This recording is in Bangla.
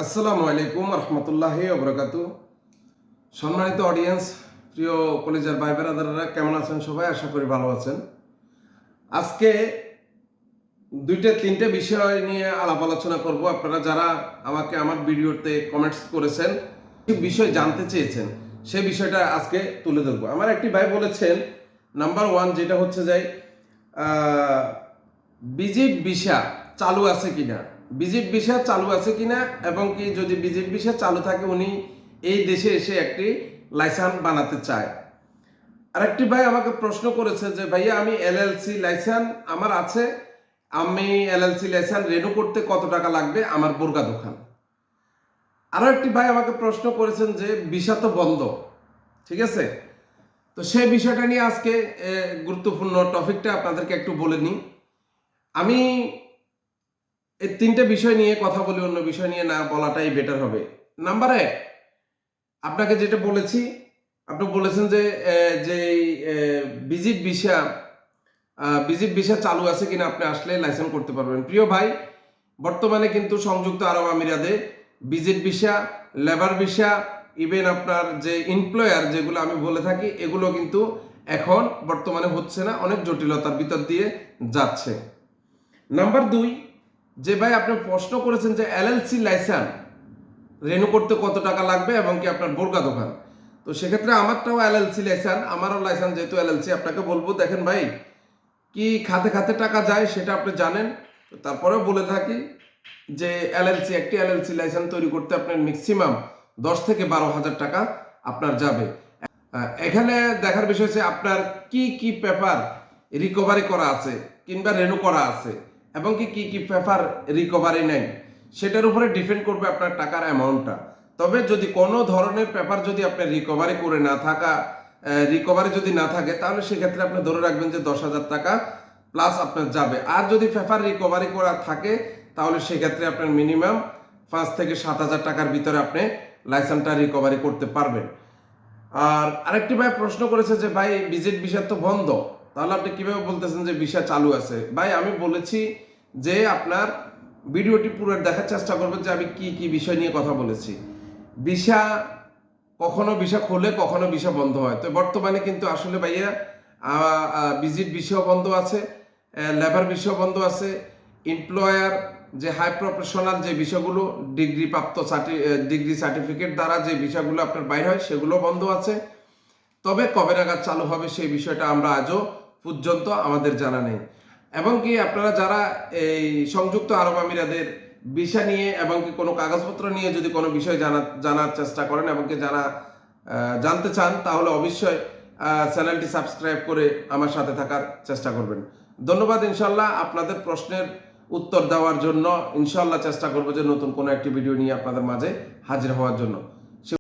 আসসালামু আলাইকুম রহমতুল্লাহি ওবরাকাতু। সম্মানিত অডিয়েন্স, প্রিয় কলেজের ভাই ব্রাদাররা, কেমন আছেন সবাই? আশা করি ভালো আছেন। আজকে দুইটা তিনটে বিষয় নিয়ে আলাপ আলোচনা করব। আপনারা যারা আমাকে আমার ভিডিওতে কমেন্টস করেছেন, বিষয় জানতে চেয়েছেন, সেই বিষয়টা আজকে তুলে ধরবো। আমার একটি ভাই বলেছেন, নাম্বার ওয়ান যেটা হচ্ছে যে ভিজিট ভিসা চালু আছে কিনা, ভিজিট ভিসা চালু আছে কিনা, এবং কি যদি ভিজিট ভিসা চালু থাকে উনি এই দেশে এসে একটি লাইসেন্স বানাতে চায়। আরেকটি ভাই আমাকে প্রশ্ন করেছে যে ভাইয়া আমি এলএলসি লাইসেন্স আমার আছে, আমি এলএলসি লাইসেন্স রেনু করতে কত টাকা লাগবে আমার বোরকা দোকান। আরো একটি ভাই আমাকে প্রশ্ন করেছেন যে ভিসা তো বন্ধ, ঠিক আছে? তো সেই বিষয়টা নিয়ে আজকে গুরুত্বপূর্ণ টপিকটা আপনাদেরকে একটু বলে নিই। আমি এই তিনটে বিষয় নিয়ে কথা বলি, অন্য বিষয় নিয়ে না বলাটাই বেটার হবে। নাম্বার এক, আপনাকে যেটা বলেছি, আপনি বলেছেন যে যে ভিজিট ভিসা চালু আছে কিনা, আপনি আসলে লাইসেন্স করতে পারবেন। প্রিয় ভাই, বর্তমানে কিন্তু সংযুক্ত আরব আমিরাতে visit visa, labour visa, even আপনার যে এমপ্লয়ার যেগুলো আমি বলে থাকি, এগুলো কিন্তু এখন বর্তমানে হচ্ছে না, অনেক জটিলতার ভিতর দিয়ে যাচ্ছে। নাম্বার দুই, যে ভাই আপনি প্রশ্ন করেছেন যে এলএলসি লাইসেন্স রেনু করতে কত টাকা লাগবে এবং কি আপনার বোরকা দোকান। তো সেক্ষেত্রে আমারটাও এলএলসি লাইসেন্স, আমারও লাইসেন্স যেহেতু এলএলসি, আপনাকে বলবো দেখেন ভাই, কি খাতে খাতে টাকা যায় সেটা আপনি জানেন। তো তারপরেও বলে থাকি যে একটি এলএলসি লাইসেন্স তৈরি করতে আপনার ম্যাক্সিমাম 10 থেকে 12 হাজার টাকা আপনার যাবে। এখানে দেখার বিষয় হচ্ছে আপনার কি কি পেপার রিকভারি করা আছে কিংবা রেনু করা আছে, এবং কি কি পেপার রিকভারি নেই, সেটার উপরে ডিপেন্ড করবে আপনার টাকার অ্যামাউন্টটা। তবে যদি কোনো ধরনের পেপার যদি আপনি রিকভারি করে না থাকা, রিকভারি যদি না থাকে, তাহলে সেক্ষেত্রে আপনি ধরে রাখবেন যে 10,000 টাকা প্লাস আপনার যাবে। আর যদি পেপার রিকভারি করা থাকে, তাহলে সেক্ষেত্রে আপনার মিনিমাম 5 থেকে 7 হাজার টাকার ভিতরে আপনি লাইসেন্সটা রিকভারি করতে পারবেন। আর আরেকটি ভাই প্রশ্ন করেছে যে ভাই ভিজিট ভিসা তো বন্ধ, তাহলে আপনি কিভাবে বলতেছেন যে ভিসা চালু আছে? ভাই আমি বলেছি যে আপনার ভিডিওটি পুরো দেখার চেষ্টা করবেন যে আমি কি কি বিষয় নিয়ে কথা বলেছি। ভিসা কখনো ভিসা খোলে, কখনো ভিসা বন্ধ হয়। তো বর্তমানে কিন্তু আসলে ভাইয়া ভিজিট ভিসাও বন্ধ আছে, লেবার ভিসাও বন্ধ আছে, এমপ্লয়ার যে হাই প্রফেশনাল যে বিষয়গুলো ডিগ্রি সার্টিফিকেট দ্বারা যে বিষয়গুলো আপনার বাইর হয় সেগুলো বন্ধ আছে। তবে কবে নাগাদ চালু হবে সেই বিষয়টা আমরা আজও পর্যন্ত আমাদের জানা নেই। এবং কি আপনারা যারা এই সংযুক্ত আরব আমিরাতের ভিসা নিয়ে এবং কি কোনো কাগজপত্র নিয়ে যদি কোনো বিষয় জানার চেষ্টা করেন এবং কি যারা জানতে চান, তাহলে অবশ্যই চ্যানেলটি সাবস্ক্রাইব করে আমার সাথে থাকার চেষ্টা করবেন। ধন্যবাদ। ইনশাল্লাহ আপনাদের প্রশ্নের উত্তর দেওয়ার জন্য ইনশাল্লাহ চেষ্টা করবো যে নতুন কোনো একটি ভিডিও নিয়ে আপনাদের মাঝে হাজির হওয়ার জন্য।